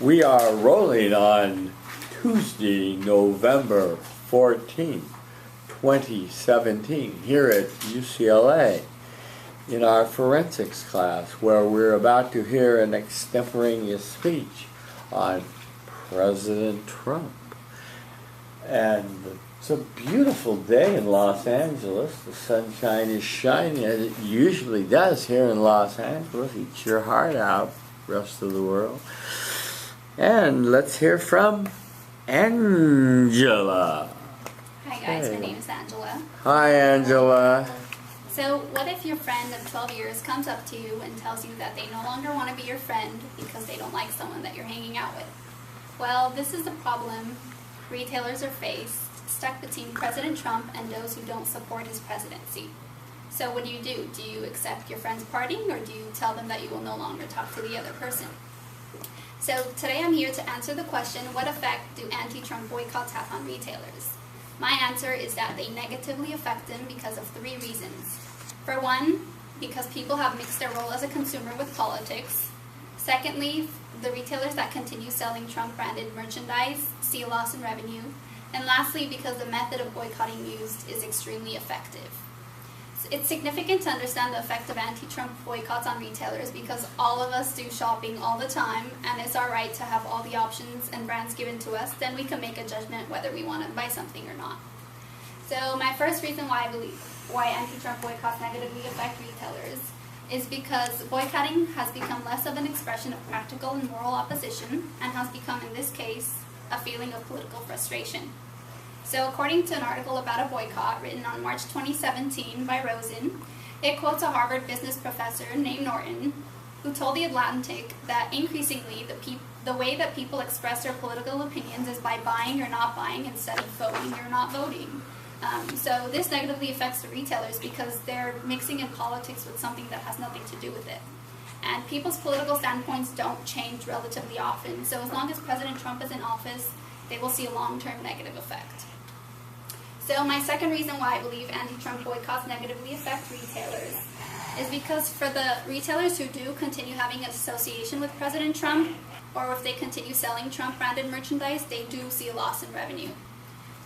We are rolling on Tuesday, November 14th, 2017, here at UCLA in our forensics class, where we're about to hear an extemporaneous speech on President Trump. And it's a beautiful day in Los Angeles. The sunshine is shining as it usually does here in Los Angeles. Eat your heart out, rest of the world. And let's hear from Angela. Hi guys, my name is Angela. Hi Angela. So what if your friend of 12 years comes up to you and tells you that they no longer want to be your friend because they don't like someone that you're hanging out with? Well, this is the problem retailers are faced, stuck between President Trump and those who don't support his presidency. So what do? Do you accept your friend's parting, or do you tell them that you will no longer talk to the other person? So today I'm here to answer the question, what effect do anti-Trump boycotts have on retailers? My answer is that they negatively affect them because of three reasons. For one, because people have mixed their role as a consumer with politics. Secondly, the retailers that continue selling Trump-branded merchandise see a loss in revenue. And lastly, because the method of boycotting used is extremely effective. It's significant to understand the effect of anti-Trump boycotts on retailers because all of us do shopping all the time, and it's our right to have all the options and brands given to us. Then we can make a judgment whether we want to buy something or not. So my first reason why I believe anti-Trump boycotts negatively affect retailers is because boycotting has become less of an expression of practical and moral opposition and has become, in this case, a feeling of political frustration. So according to an article about a boycott written on March 2017 by Rosen, it quotes a Harvard business professor named Norton, who told The Atlantic that increasingly the way that people express their political opinions is by buying or not buying instead of voting or not voting. So this negatively affects the retailers because they're mixing in politics with something that has nothing to do with it. And people's political standpoints don't change relatively often, so as long as President Trump is in office, they will see a long-term negative effect. So my second reason why I believe anti-Trump boycotts negatively affect retailers is because for the retailers who do continue having an association with President Trump, or if they continue selling Trump-branded merchandise, they do see a loss in revenue.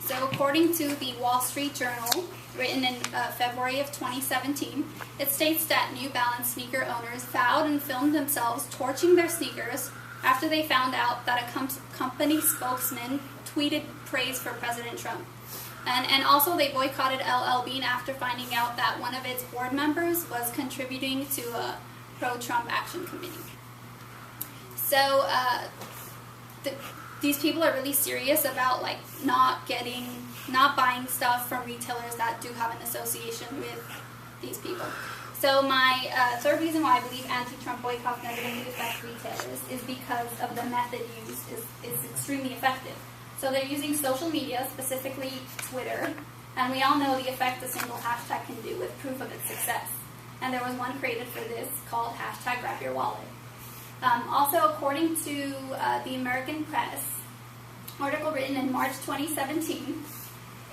So according to the Wall Street Journal, written in February of 2017, it states that New Balance sneaker owners vowed and filmed themselves torching their sneakers after they found out that a company spokesman tweeted praise for President Trump. And also they boycotted LL Bean after finding out that one of its board members was contributing to a pro-Trump action committee. So these people are really serious about not buying stuff from retailers that do have an association with these people. So my third reason why I believe anti-Trump boycotts negatively affect retailers is because of the method used is extremely effective. So they're using social media, specifically Twitter, and we all know the effect a single hashtag can do with proof of its success. And there was one created for this called #GrabYourWallet. Also, according to the American Press, article written in March 2017,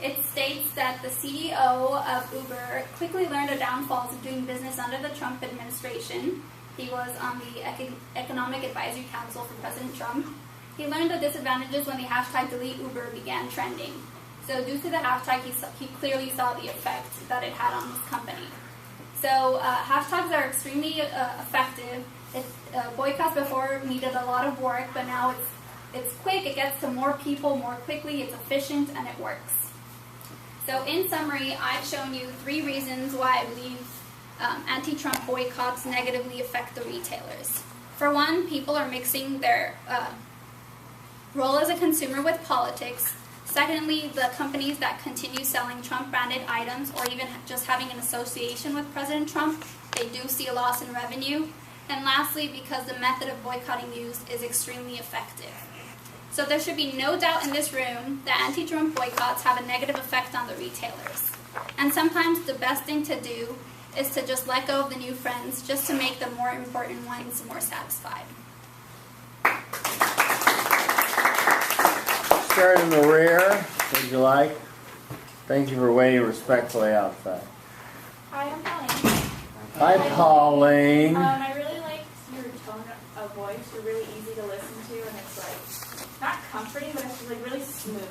it states that the CEO of Uber quickly learned the downfalls of doing business under the Trump administration. He was on the Economic Advisory Council for President Trump. He learned the disadvantages when the #DeleteUber began trending. So due to the hashtag, he clearly saw the effect that it had on his company. So hashtags are extremely effective. Boycotts before needed a lot of work, but now it's quick, it gets to more people more quickly, it's efficient, and it works. So in summary, I've shown you three reasons why I believe anti-Trump boycotts negatively affect the retailers. For one, people are mixing their role as a consumer with politics. Secondly, the companies that continue selling Trump-branded items or even just having an association with President Trump, they do see a loss in revenue. And lastly, because the method of boycotting used is extremely effective. So there should be no doubt in this room that anti-Trump boycotts have a negative effect on the retailers. And sometimes the best thing to do is to just let go of the new friends just to make the more important ones more satisfied. Start in the rear, would you like? Thank you for waiting respectfully outside. Hi, I'm Pauline. Hi, Pauline. I really liked your tone of voice. You're really easy easy to listen to, and it's like not comforting, but it's like really smooth.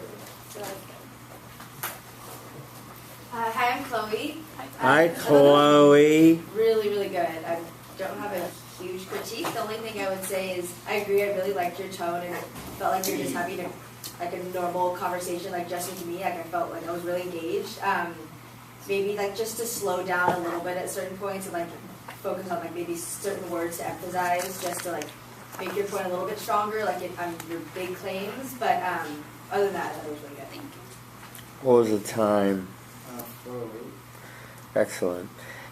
So that's good. Hi, I'm Chloe. Hi, Chloe. Really, really good. I don't have a huge critique. The only thing I would say is I agree. I really liked your tone, and I felt like you're just having a normal conversation, like just with me. Like I felt like I was really engaged. Maybe like just to slow down a little bit at certain points and like focus on like maybe certain words to emphasize, just to like make your point a little bit stronger, like on your big claims. But other than that, I thought it was really good. Thank you. What was the time? Excellent.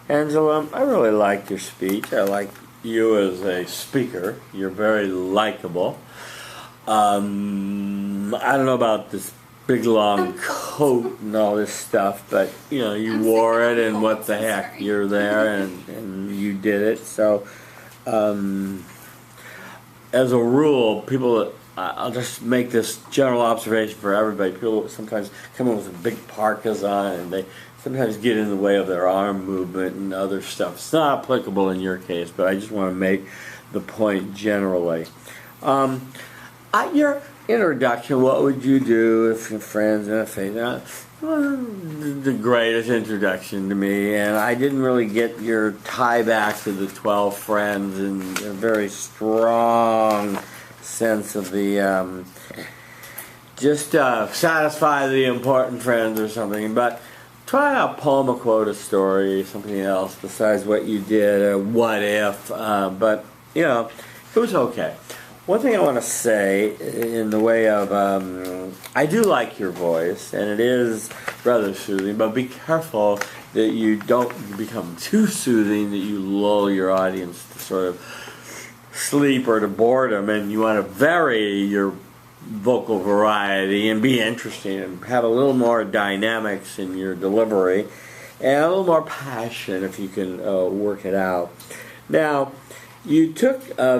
Angela, I really liked your speech. I like you as a speaker. You're very likable. I don't know about this big long coat and all this stuff, but you know, you wore it and what the heck, you're there and you did it. So as a rule, people, I'll just make this general observation for everybody. People sometimes come in with big parkas on and they sometimes get in the way of their arm movement and other stuff. It's not applicable in your case, but I just want to make the point generally. Your introduction, what would you do if your friends and a face? The greatest introduction to me, and I didn't really get your tie back to the 12 friends and a very strong sense of the just satisfy the important friends or something, but try a poem, a quote, a story, something else besides what you did, a what if, but you know, it was okay. One thing I want to say in the way of, I do like your voice, and it is rather soothing, but be careful that you don't become too soothing, that you lull your audience to sort of sleep or to boredom, and you want to vary your vocal variety and be interesting and have a little more dynamics in your delivery and a little more passion if you can work it out. Now, you took a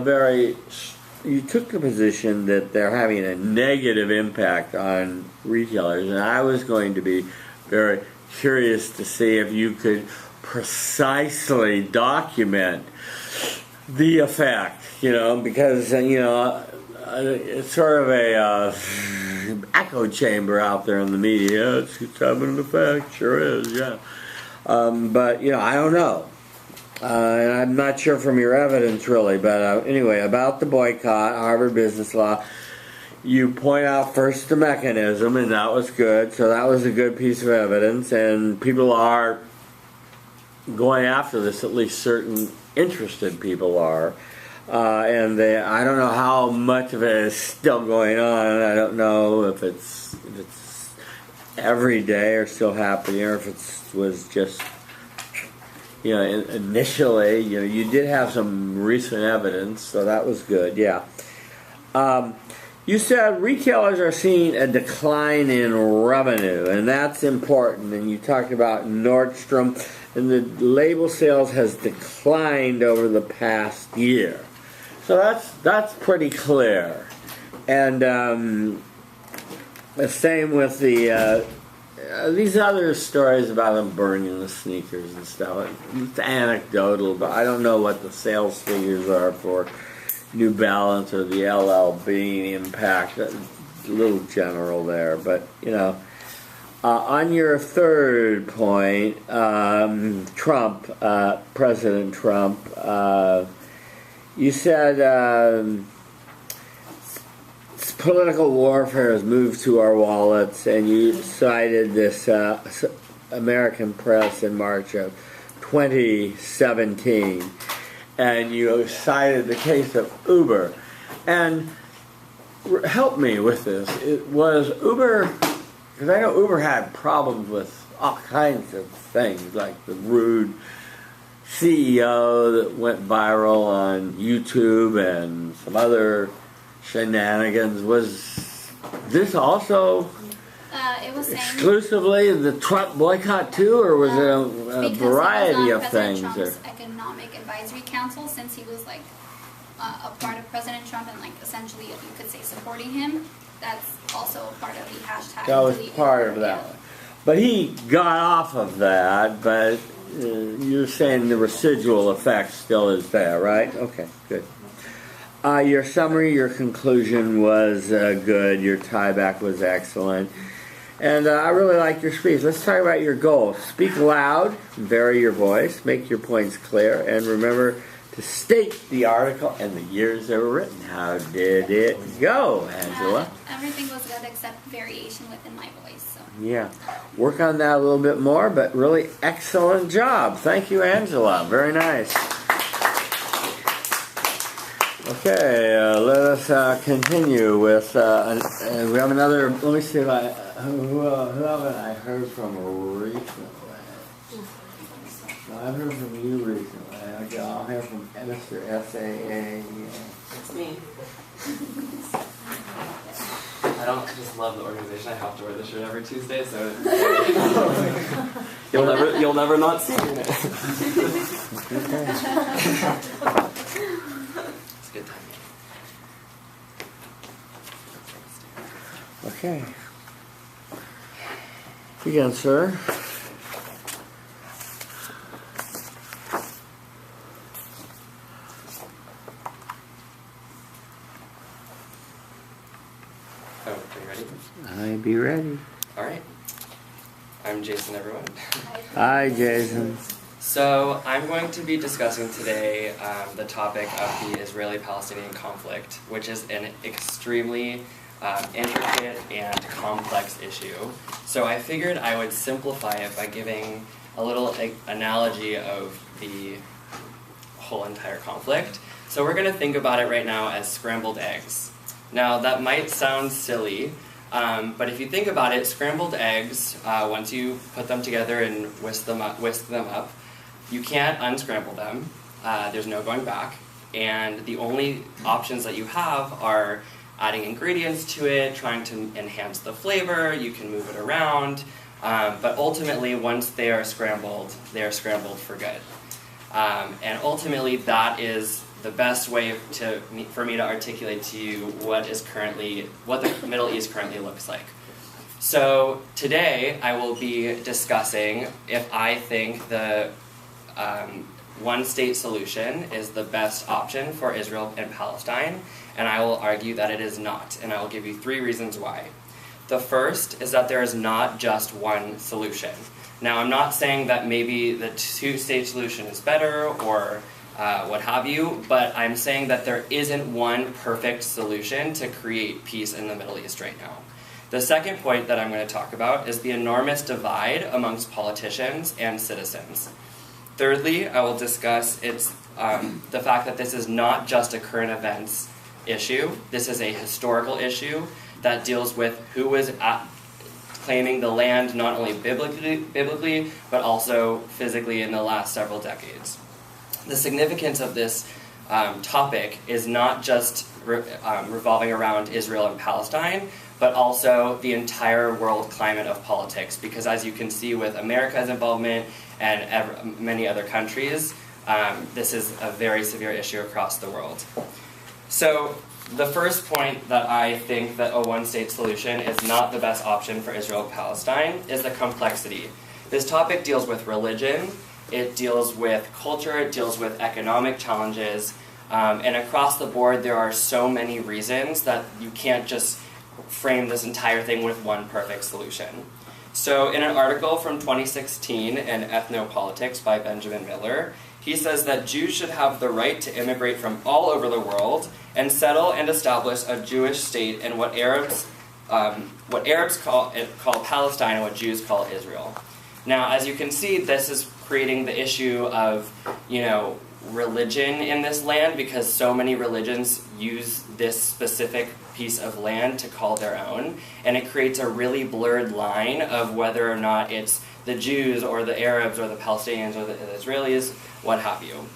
position that they're having a negative impact on retailers, and I was going to be very curious to see if you could precisely document the effect, you know, because, you know, it's sort of a echo chamber out there in the media. It's having an effect, sure is, yeah. But, you know, I don't know. And I'm not sure from your evidence, really. But anyway, about the boycott, Harvard Business Law, you point out first the mechanism, and that was good. So that was a good piece of evidence. And people are going after this, at least certain interested people are. And I don't know how much of it is still going on. I don't know if it's every day or still happening, or if it was just, you know, initially, you know, you did have some recent evidence, so that was good, yeah. You said retailers are seeing a decline in revenue, and that's important. And you talked about Nordstrom, and the label sales has declined over the past year. So that's pretty clear. And the same with the these other stories about them burning the sneakers and stuff. It's anecdotal, but I don't know what the sales figures are for New Balance or the LL Bean impact. A little general there, but you know. On your third point, Trump, President Trump, you said political warfare has moved to our wallets, and you cited this American Press in March of 2017, and you cited the case of Uber. And help me with this. It was Uber, because I know Uber had problems with all kinds of things, like the rude CEO that went viral on YouTube and some other shenanigans. Was this also it was exclusively the Trump boycott too, or was it a variety of things? Trump's Economic Advisory Council, since he was like a part of President Trump and like essentially, you could say, supporting him. That's also a part of the hashtag. That was part of that one. But he got off of that, but you're saying the residual effect still is there, right? Okay, good. Your summary, your conclusion was good. Your tie back was excellent. And I really like your speech. Let's talk about your goals. Speak loud, vary your voice, make your points clear, and remember to state the article and the years they were written. How did it go, Angela? Everything was good except variation within my voice. So. Yeah. Work on that a little bit more, but really excellent job. Thank you, Angela. Very nice. Okay, let us continue with, we have another, let me see if who haven't I heard from recently? No, I've heard from you recently. I'll hear from Mr. SAA. It's me. I don't just love the organization. I have to wear this shirt every Tuesday, so you'll never not see me in it. It's a good time. Okay. Begin, sir. Oh, are you ready? I'd be ready. All right. I'm Jason, everyone. Hi, Jason. So I'm going to be discussing today the topic of the Israeli-Palestinian conflict, which is an extremely intricate and complex issue. So I figured I would simplify it by giving a little analogy of the whole entire conflict. So we're going to think about it right now as scrambled eggs. Now that might sound silly, but if you think about it, scrambled eggs, once you put them together and whisk them up, you can't unscramble them. There's no going back. And the only options that you have are adding ingredients to it, trying to enhance the flavor. You can move it around. But ultimately, once they are scrambled for good. And ultimately, that is the best way for me to articulate to you what the Middle East currently looks like. So today, I will be discussing if I think the one-state solution is the best option for Israel and Palestine, and I will argue that it is not, and I will give you 3 reasons why. The first is that there is not just one solution. Now, I'm not saying that maybe the 2-state solution is better or what have you, but I'm saying that there isn't one perfect solution to create peace in the Middle East right now. The second point that I'm going to talk about is the enormous divide amongst politicians and citizens. Thirdly, I will discuss the fact that this is not just a current events issue. This is a historical issue that deals with who was claiming the land not only biblically, but also physically in the last several decades. The significance of this topic is not just revolving around Israel and Palestine, but also the entire world climate of politics, because as you can see with America's involvement and many other countries, this is a very severe issue across the world. So the first point that I think that a one-state solution is not the best option for Israel and Palestine is the complexity. This topic deals with religion, it deals with culture, it deals with economic challenges, and across the board there are so many reasons that you can't just frame this entire thing with one perfect solution. So in an article from 2016 in Ethnopolitics by Benjamin Miller, he says that Jews should have the right to immigrate from all over the world and settle and establish a Jewish state in what Arabs call Palestine and what Jews call Israel. Now, as you can see, this is creating the issue of, religion in this land, because so many religions use this specific piece of land to call their own, and it creates a really blurred line of whether or not it's the Jews or the Arabs or the Palestinians or the Israelis, what have you.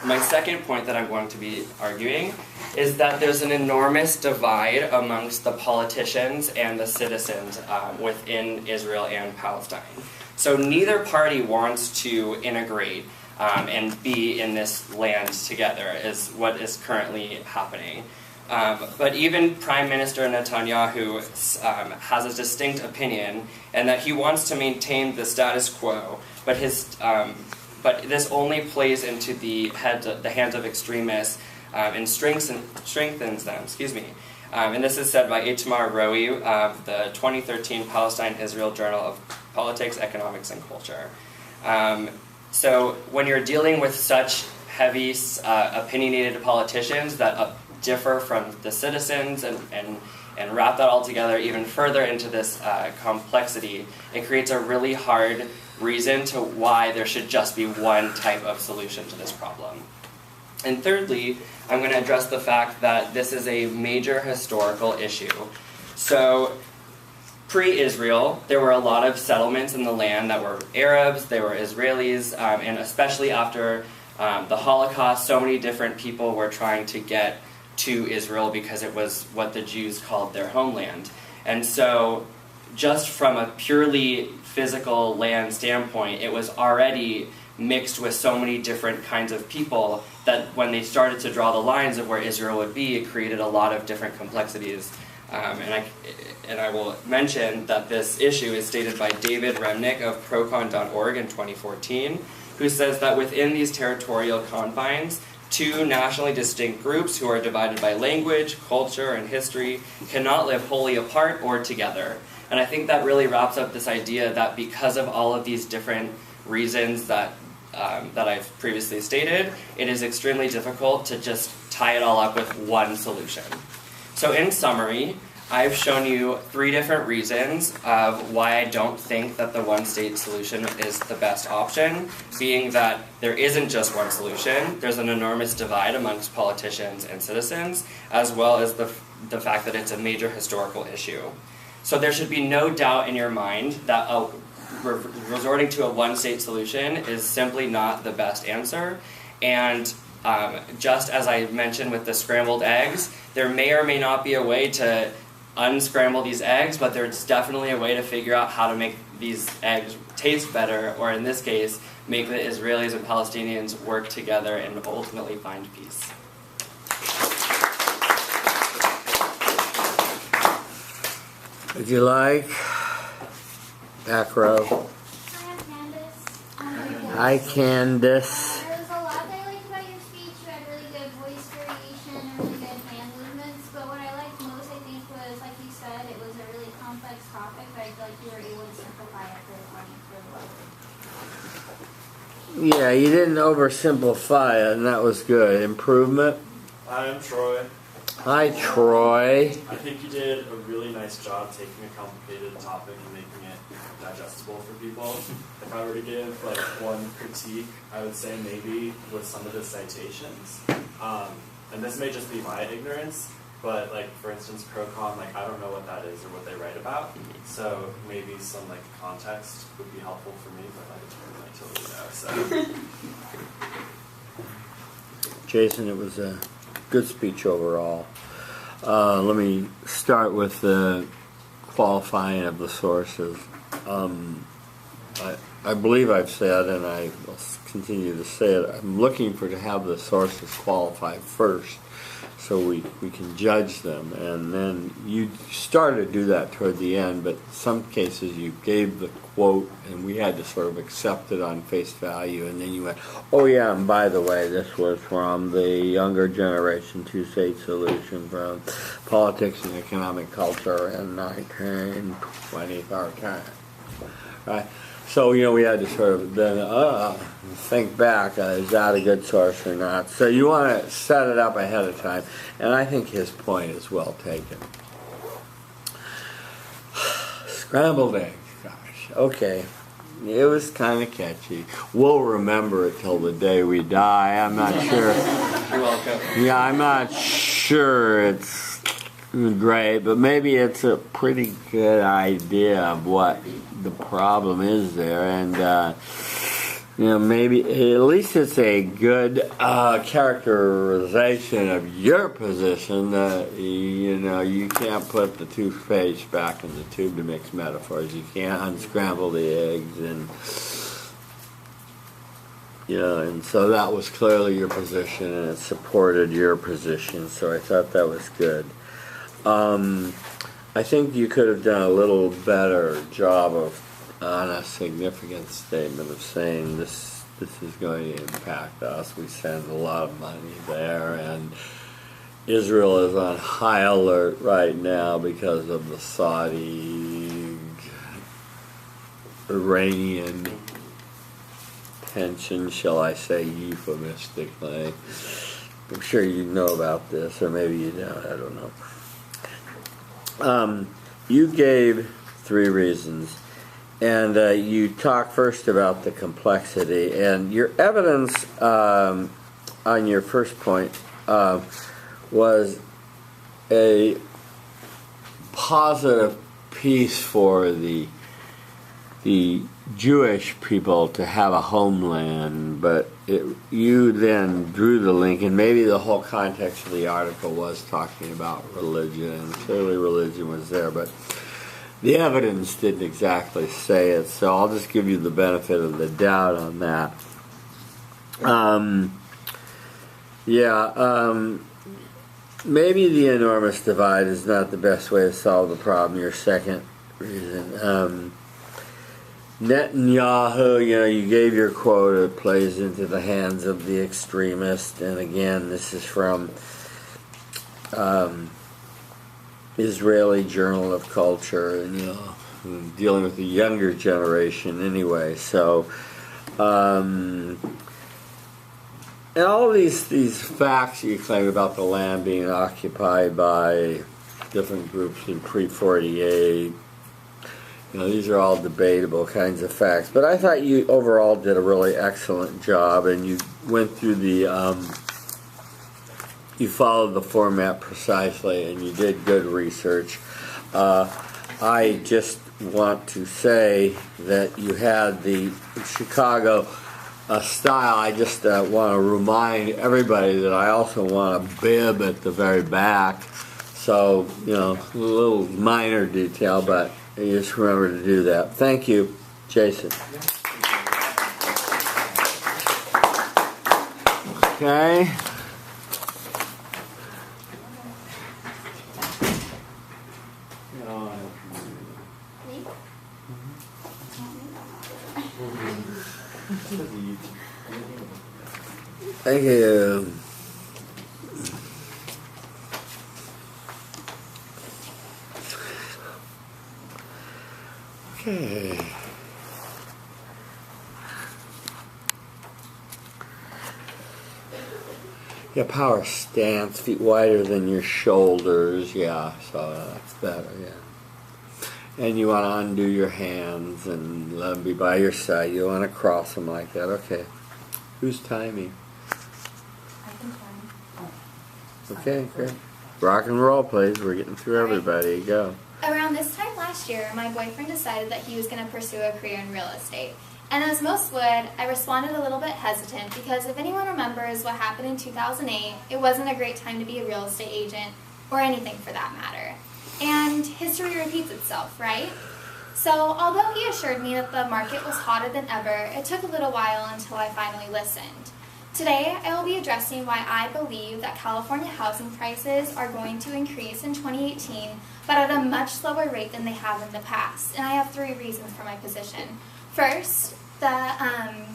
My second point that I'm going to be arguing is that there's an enormous divide amongst the politicians and the citizens within Israel and Palestine. So neither party wants to integrate and be in this land together, is what is currently happening. But even Prime Minister Netanyahu has a distinct opinion, and that he wants to maintain the status quo, but this only plays into the hands of extremists and strengthens them. And this is said by Itamar Rowe of the 2013 Palestine-Israel Journal of Politics, Economics, and Culture. So when you're dealing with such heavy, opinionated politicians that differ from the citizens and wrap that all together even further into this complexity, it creates a really hard reason to why there should just be one type of solution to this problem. And thirdly, I'm going to address the fact that this is a major historical issue. So, pre-Israel, there were a lot of settlements in the land that were Arabs, they were Israelis, and especially after the Holocaust, so many different people were trying to get to Israel because it was what the Jews called their homeland. And so, just from a purely physical land standpoint, it was already mixed with so many different kinds of people that when they started to draw the lines of where Israel would be, it created a lot of different complexities. And I will mention that this issue is stated by David Remnick of procon.org in 2014, who says that within these territorial confines, two nationally distinct groups who are divided by language, culture, and history cannot live wholly apart or together. And I think that really wraps up this idea that because of all of these different reasons that I've previously stated, it is extremely difficult to just tie it all up with one solution. So in summary, I've shown you 3 different reasons of why I don't think that the one-state solution is the best option, being that there isn't just one solution, there's an enormous divide amongst politicians and citizens, as well as the fact that it's a major historical issue. So there should be no doubt in your mind that resorting to a one-state solution is simply not the best answer. And just as I mentioned with the scrambled eggs, there may or may not be a way to unscramble these eggs, but there's definitely a way to figure out how to make these eggs taste better, or in this case, make the Israelis and Palestinians work together and ultimately find peace. Would you like? Back row. Hi, I'm Candace. Hi, Candace. There was a lot that I liked about your speech. You had really good voice variation and really good hand movements. But what I liked most, I think, was, like you said, it was a really complex topic, but I feel like you were able to simplify it for the audience really well. Yeah, you didn't oversimplify it, and that was good. Improvement. I'm Troy. Hi, Troy. I think you did a really nice job taking a complicated topic and making it digestible for people. If I were to give like one critique, I would say maybe with some of the citations, and this may just be my ignorance, but like for instance, Procon, like I don't know what that is or what they write about, so maybe some like context would be helpful for me, but I totally know. So, Jason, it was a good speech overall. Let me start with the qualifying of the sources. I believe I've said, and I will continue to say it, I'm looking to have the sources qualified first so we can judge them. And then you started to do that toward the end, but in some cases you gave the quote and we had to sort of accept it on face value, and then you went, oh yeah, and by the way, this was from the younger generation two-state solution from Politics and Economic Culture in 1920. Right? So, we had to sort of then think back, is that a good source or not? So you want to set it up ahead of time, and I think his point is well taken. Scrambled eggs, gosh, okay. It was kind of catchy. We'll remember it till the day we die. I'm not sure. You're welcome. Yeah, I'm not sure it's great, but maybe it's a pretty good idea of what the problem is there, and maybe at least it's a good characterization of your position that you can't put the toothpaste back in the tube, to mix metaphors. You can't unscramble the eggs, and so that was clearly your position, and it supported your position, so I thought that was good. I think you could have done a little better job on a significant statement of saying this this is going to impact us. We send a lot of money there, and Israel is on high alert right now because of the Saudi Iranian tension, shall I say, euphemistically. I'm sure you know about this, or maybe you don't, I don't know. You gave 3 reasons, and you talked first about the complexity, and your evidence on your first point was a positive piece for the Jewish people to have a homeland, but you then drew the link, and maybe the whole context of the article was talking about religion, and clearly religion was there, but the evidence didn't exactly say it, so I'll just give you the benefit of the doubt on that. Maybe the enormous divide is not the best way to solve the problem. Your second reason. Netanyahu, you gave your quote, it plays into the hands of the extremist, and again, this is from Israeli Journal of Culture, and dealing with the younger generation anyway, so and all of these facts you claim about the land being occupied by different groups in pre-48, these are all debatable kinds of facts. But I thought you overall did a really excellent job, and you went through you followed the format precisely, and you did good research. I just want to say that you had the Chicago style. I just want to remind everybody that I also want a bib at the very back. So, a little minor detail, but you just remember to do that. Thank you, Jason. Okay. Thank you. Okay. Yeah, power stance, feet wider than your shoulders. Yeah, so that's better, yeah. And you want to undo your hands and let them be by your side. You want to cross them like that. Okay. Who's timing? I can time. Okay, great. Rock and roll, please. We're getting through everybody. Go. Around this time last year, my boyfriend decided that he was going to pursue a career in real estate. And as most would, I responded a little bit hesitant because if anyone remembers what happened in 2008, it wasn't a great time to be a real estate agent, or anything for that matter. And history repeats itself, right? So although he assured me that the market was hotter than ever, it took a little while until I finally listened. Today, I will be addressing why I believe that California housing prices are going to increase in 2018, but at a much slower rate than they have in the past. And I have 3 reasons for my position. First, the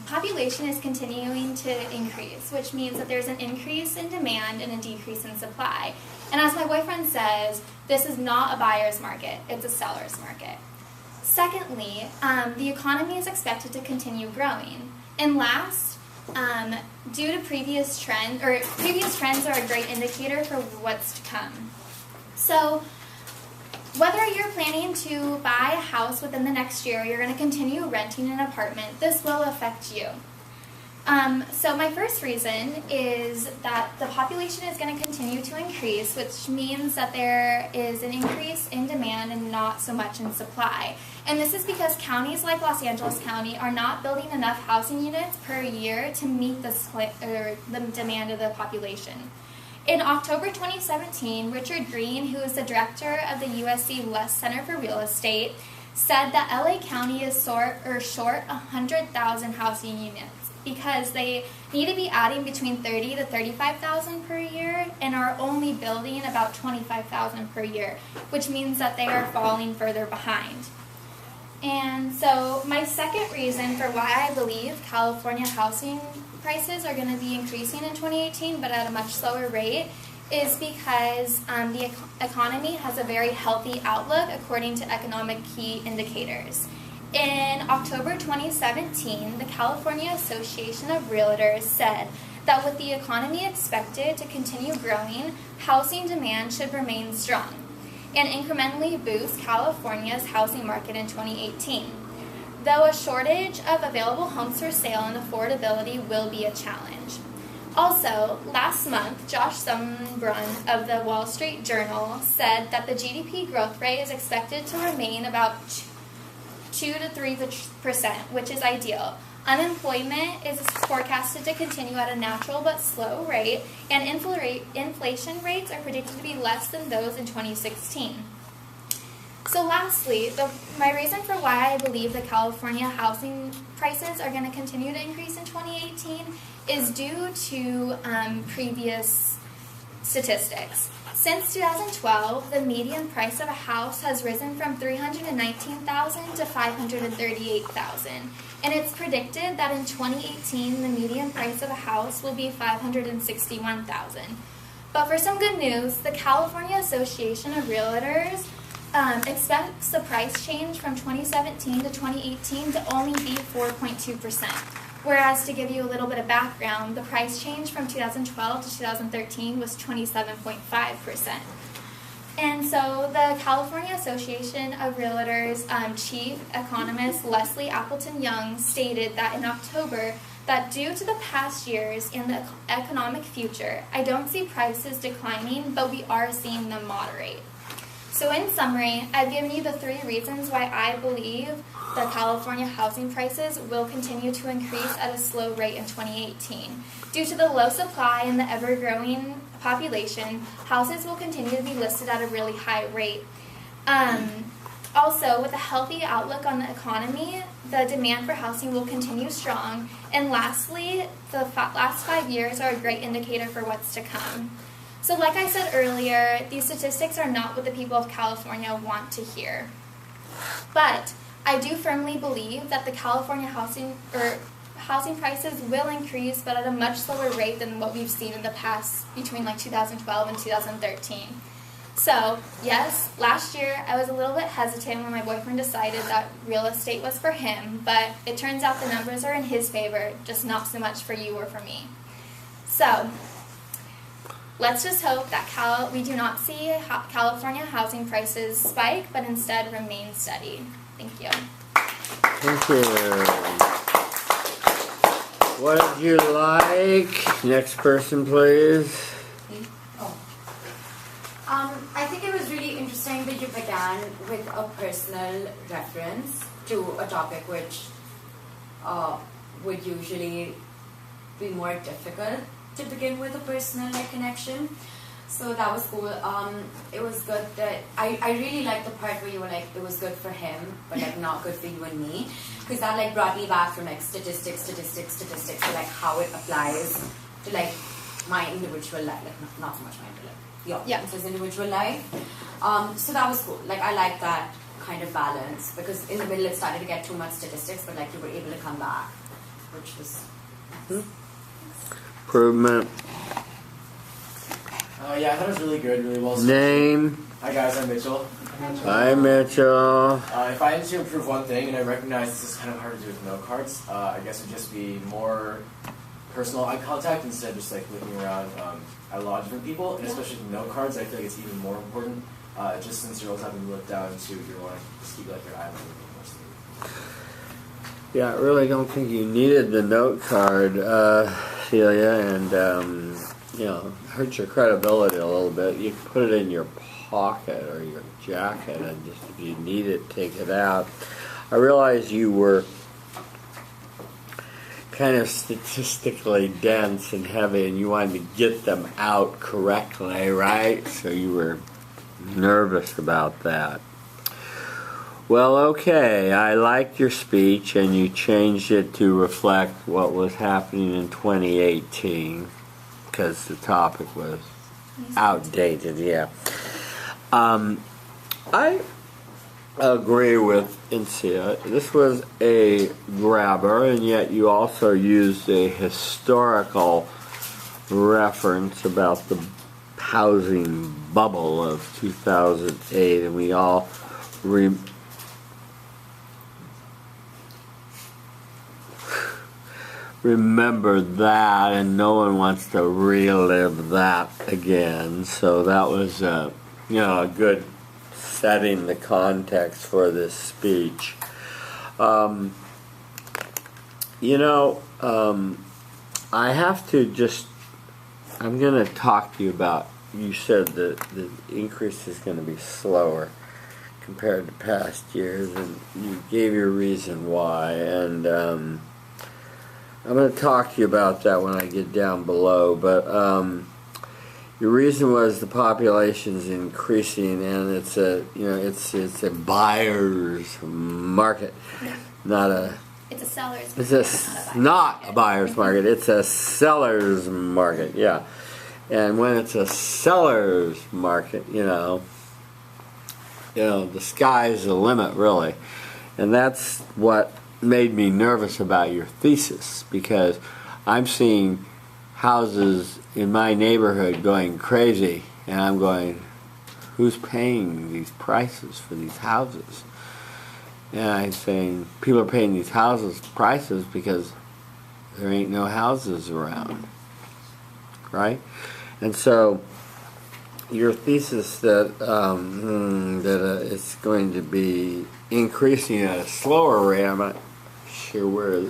population is continuing to increase, which means that there's an increase in demand and a decrease in supply. And as my boyfriend says, this is not a buyer's market, it's a seller's market. Secondly, the economy is expected to continue growing. And last, due to previous trends are a great indicator for what's to come. So, whether you're planning to buy a house within the next year, or you're going to continue renting an apartment, this will affect you. So my first reason is that the population is going to continue to increase, which means that there is an increase in demand and not so much in supply. And this is because counties like Los Angeles County are not building enough housing units per year to meet the demand of the population. In October 2017, Richard Green, who is the director of the USC West Center for Real Estate, said that LA County is short 100,000 housing units because they need to be adding between 30 to 35,000 per year and are only building about 25,000 per year, which means that they are falling further behind. And so my second reason for why I believe California housing prices are going to be increasing in 2018, but at a much slower rate, is because the economy has a very healthy outlook according to economic key indicators. In October 2017, the California Association of Realtors said that with the economy expected to continue growing, housing demand should remain strong and incrementally boost California's housing market in 2018. Though a shortage of available homes for sale and affordability will be a challenge. Also, last month, Josh Sumbrun of the Wall Street Journal said that the GDP growth rate is expected to remain about 2 to 3%, which is ideal. Unemployment is forecasted to continue at a natural but slow rate, and inflation rates are predicted to be less than those in 2016. So lastly, my reason for why I believe the California housing prices are going to continue to increase in 2018 is due to previous statistics. Since 2012, the median price of a house has risen from $319,000 to $538,000, and it's predicted that in 2018 the median price of a house will be $561,000. But for some good news, the California Association of Realtors expects the price change from 2017 to 2018 to only be 4.2%. Whereas, to give you a little bit of background, the price change from 2012 to 2013 was 27.5%. And so the California Association of Realtors chief economist Leslie Appleton Young stated that in October that due to the past years and the economic future, I don't see prices declining, but we are seeing them moderate. So in summary, I've given you the 3 reasons why I believe the California housing prices will continue to increase at a slow rate in 2018. Due to the low supply and the ever-growing population, houses will continue to be listed at a really high rate. Also, with a healthy outlook on the economy, the demand for housing will continue strong. And lastly, the last 5 years are a great indicator for what's to come. So like I said earlier, these statistics are not what the people of California want to hear. But I do firmly believe that the California housing prices will increase, but at a much slower rate than what we've seen in the past between like 2012 and 2013. So, yes, last year I was a little bit hesitant when my boyfriend decided that real estate was for him, but it turns out the numbers are in his favor, just not so much for you or for me. So, let's just hope that we do not see California housing prices spike, but instead remain steady. Thank you. Thank you. What did you like? Next person, please. I think it was really interesting that you began with a personal reference to a topic which would usually be more difficult to begin with a personal connection. So that was cool. It was good that I really liked the part where you were like, it was good for him, but like not good for you and me, because that like brought me back from like statistics to like how it applies to like my individual life, like not so much my his individual life. So that was cool. Like I like that kind of balance, because in the middle it started to get too much statistics, but like you were able to come back, which was nice. Improvement. Yeah, I thought it was really good, really well. Name. Hi guys, I'm Mitchell. Hi Mitchell. If I had to improve one thing, and I recognize this is kind of hard to do with note cards, I guess it would just be more personal eye contact instead of just like looking around at a lot of different people, and especially with note cards, I feel like it's even more important, just since you're always having to look down to your one, just keep like your eye on the. Yeah, I really don't think you needed the note card, Celia, and you know, hurt your credibility a little bit. You can put it in your pocket or your jacket, and just if you need it, take it out. I realize you were kind of statistically dense and heavy, and you wanted to get them out correctly, right? So you were nervous about that. Well, okay, I liked your speech, and you changed it to reflect what was happening in 2018, because the topic was outdated, yeah. I agree with Incia. This was a grabber, and yet you also used a historical reference about the housing bubble of 2008, and we all remember that, and no one wants to relive that again. So that was, a good setting the context for this speech. I have to just. I'm going to talk to you about. You said that the increase is going to be slower compared to past years, and you gave your reason why, and I'm going to talk to you about that when I get down below, but your reason was the population's increasing, and it's a buyer's market, not a. It's a seller's It's market. not a buyer's market. It's a seller's market. Yeah, and when it's a seller's market, the sky's the limit, really, and that's what made me nervous about your thesis, because I'm seeing houses in my neighborhood going crazy, and I'm going, who's paying these prices for these houses? And I'm saying people are paying these prices because there ain't no houses around, right? And so your thesis that it's going to be increasing at a slower rate, I'm not sure where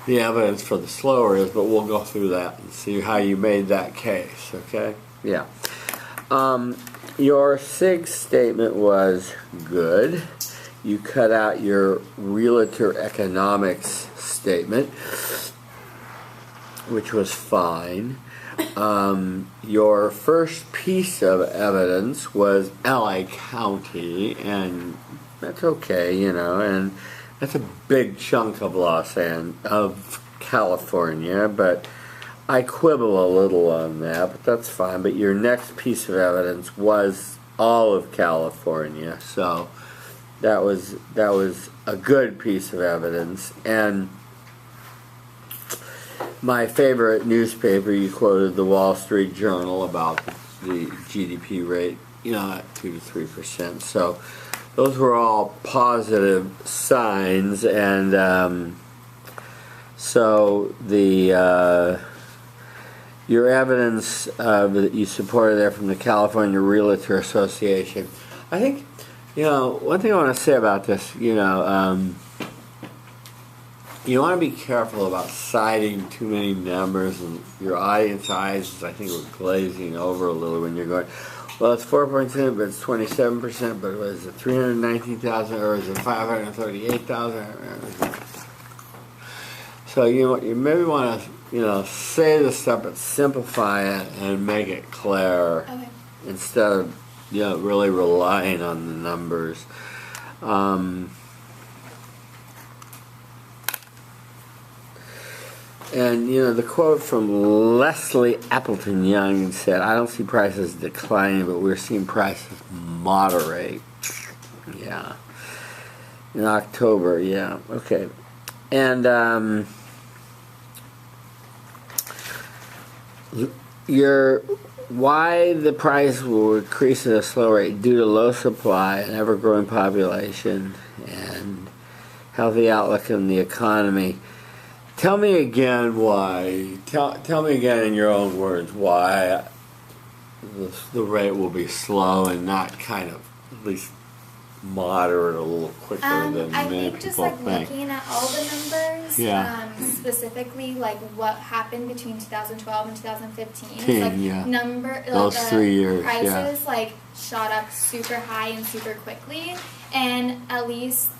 the evidence for the slower is, but we'll go through that and see how you made that case, okay? Yeah. Your SIG statement was good. You cut out your realtor economics statement, which was fine. Your first piece of evidence was LA County, and that's okay, and that's a big chunk of of California, but I quibble a little on that, but that's fine. But your next piece of evidence was all of California, so that was a good piece of evidence. And my favorite newspaper, you quoted the Wall Street Journal about the GDP rate, at 2 to 3%. So those were all positive signs, and so your evidence that you supported there from the California Realtor Association, I think, one thing I want to say about this, you want to be careful about citing too many numbers, and your audience eyes, I think, were glazing over a little when you're going, well, it's 4%, but it's 27%, but was it 319,000 or is it 538,000? So you maybe want to say the stuff, but simplify it and make it clear, okay, instead of really relying on the numbers. And the quote from Leslie Appleton Young said, "I don't see prices declining, but we're seeing prices moderate." Yeah. In October, yeah. Okay. And why the price will increase at a slow rate due to low supply, an ever-growing population, and healthy outlook in the economy. Tell me again why. Tell me again in your own words why the rate will be slow and not kind of at least moderate a little quicker than many people think. I think just looking at all the numbers, specifically what happened between 2012 and 2015, those 3 years, prices shot up super high and super quickly, and at least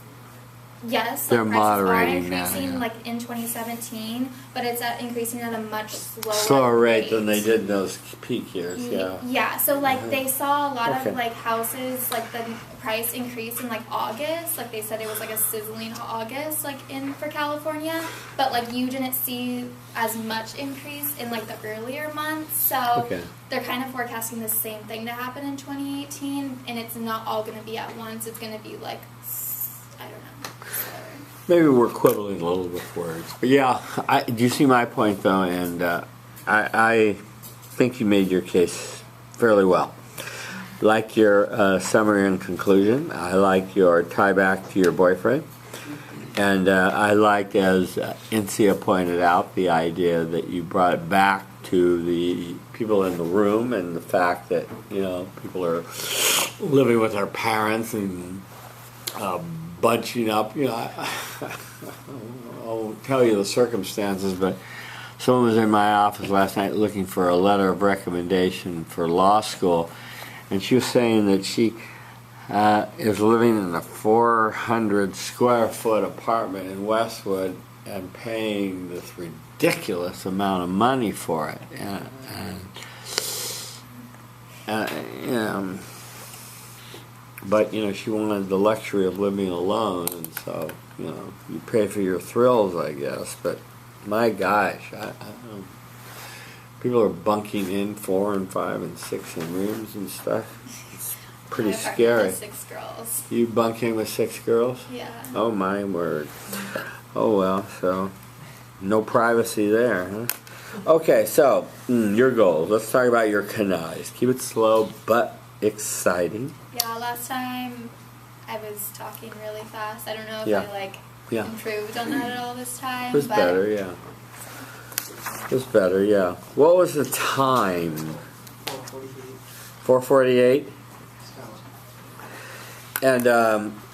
Yes, They're like prices are moderating now, increasing yeah. like in 2017, but it's increasing at a much slower rate than they did in those peak years. Yeah. Yeah, so like they saw a lot Okay. of like houses, like the price increase in like August. Like they said it was like a sizzling August, like for California. But like you didn't see as much increase in like the earlier months. So Okay. they're kind of forecasting the same thing to happen in 2018, and it's not all going to be at once. It's going to be like, I don't know. slower. Maybe we're quibbling a little with words, but yeah, do you see my point though? And I think you made your case fairly well. Like your summary and conclusion. I like your tie back to your boyfriend, and I liked, as Incia pointed out, the idea that you brought it back to the people in the room and the fact that people are living with their parents and bunching up. I won't tell you the circumstances, but someone was in my office last night looking for a letter of recommendation for law school, and she was saying that she is living in a 400 square foot apartment in Westwood and paying this ridiculous amount of money for it, but she wanted the luxury of living alone, and so you pay for your thrills, I guess. But my gosh, I people are bunking in 4 and 5 and 6 in rooms and stuff. It's pretty My apartment scary. has 6 girls. You bunk in with 6 girls? Yeah. Oh my word. Oh well, so no privacy there, huh? Okay, so your goals. Let's talk about your canais. Keep it slow but exciting. Yeah, last time I was talking really fast. I don't know if Yeah. I Yeah. improved on that at all this time. It was but better, yeah. It was better, yeah. What was the time? 4:48. And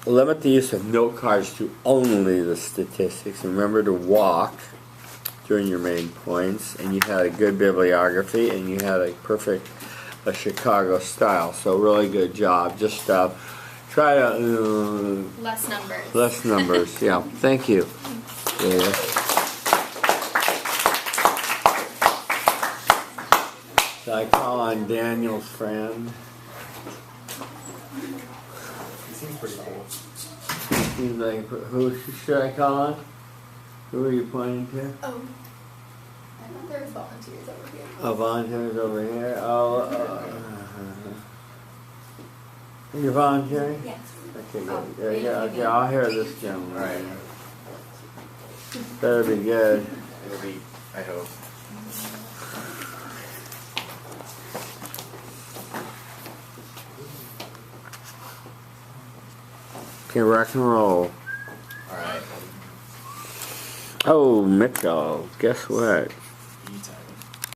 limit the use of note cards to only the statistics. And remember to walk during your main points. And you had a good bibliography, and you had a perfect Chicago style. So really good job. Just try to less numbers. less numbers. Yeah. Thank you. Yeah. So I call on Daniel's friend. He seems pretty cool. He's like, who should I call on? Who are you pointing to? Oh, I thought there was volunteers over here. Oh, volunteers over here. Oh, you're volunteering? Yes. Okay, good. Yeah, okay, I'll hear this gentleman. Right. Better be good. It'll be, I hope. Okay, rock and roll. Alright. Oh, Mitchell, guess what?